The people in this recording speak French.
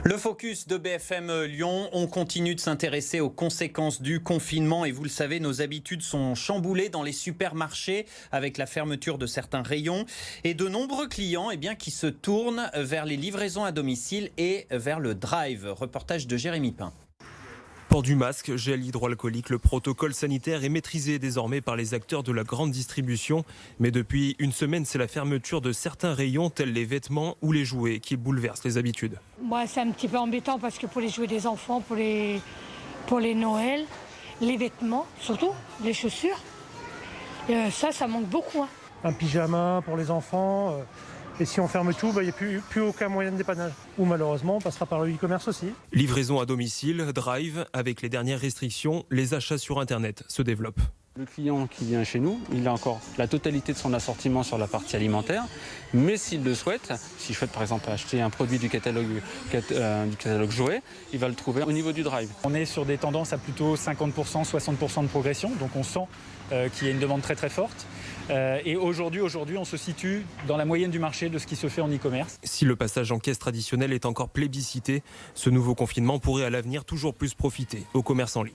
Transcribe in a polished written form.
Le focus de BFM Lyon, on continue de s'intéresser aux conséquences du confinement et vous le savez, nos habitudes sont chamboulées dans les supermarchés avec la fermeture de certains rayons et de nombreux clients qui se tournent vers les livraisons à domicile et vers le drive. Reportage de Jérémy Pain. Port du masque, gel hydroalcoolique, le protocole sanitaire est maîtrisé désormais par les acteurs de la grande distribution. Mais depuis une semaine, c'est la fermeture de certains rayons tels les vêtements ou les jouets qui bouleversent les habitudes. C'est un petit peu embêtant parce que pour les jouets des enfants, pour les Noëls, les vêtements, surtout les chaussures, ça manque beaucoup. Un pyjama pour les enfants. Et si on ferme tout, il n'y a plus aucun moyen de dépannage. Ou malheureusement, on passera par le e-commerce aussi. Livraison à domicile, drive, avec les dernières restrictions, les achats sur Internet se développent. Le client qui vient chez nous, il a encore la totalité de son assortiment sur la partie alimentaire, mais s'il le souhaite, s'il souhaite par exemple acheter un produit du catalogue jouet, il va le trouver au niveau du drive. On est sur des tendances à plutôt 50%, 60% de progression, donc on sent qu'il y a une demande très très forte. Et aujourd'hui, on se situe dans la moyenne du marché de ce qui se fait en e-commerce. Si le passage en caisse traditionnelle est encore plébiscité, ce nouveau confinement pourrait à l'avenir toujours plus profiter aux commerces en ligne.